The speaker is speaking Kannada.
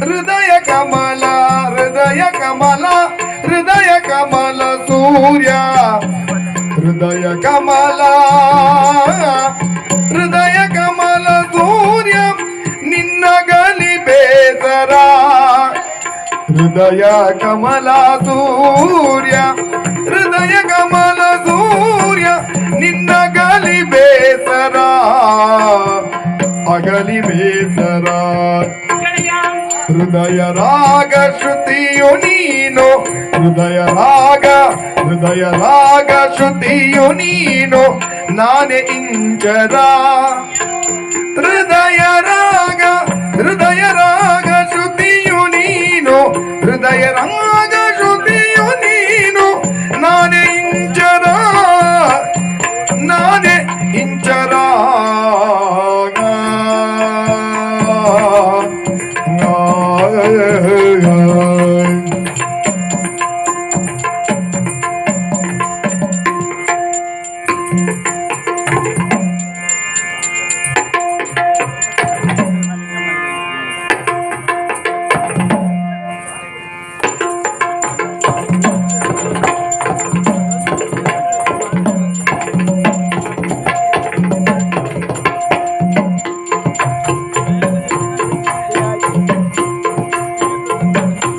ಹೃದಯ ಕಮಲ ಹೃದಯ ಕಮಲ ಹೃದಯ ಕಮಲ ಸೂರ್ಯ ಹೃದಯ ಕಮಲ ಹೃದಯ ಕಮಲ ಸೂರ್ಯ ನಿನ್ನ ಗಲಿ ಬೇಸರ ಹೃದಯ ಕಮಲ ಸೂರ್ಯ ಹೃದಯ ಕಮಲ ಸೂರ್ಯ ನಿನ್ನ ಗಲಿ ಬೇಸರ ಅಗಲಿ ಬೇಸರ ಹೃದಯ ರಾಗ ಶ್ರುತಿಯು ನೀನು ಹೃದಯ ರಾಗ ಶ್ರುತಿಯು ನೀನು ನಾನೇ ಇಂಚರ ಹೃದಯ ರಾಗ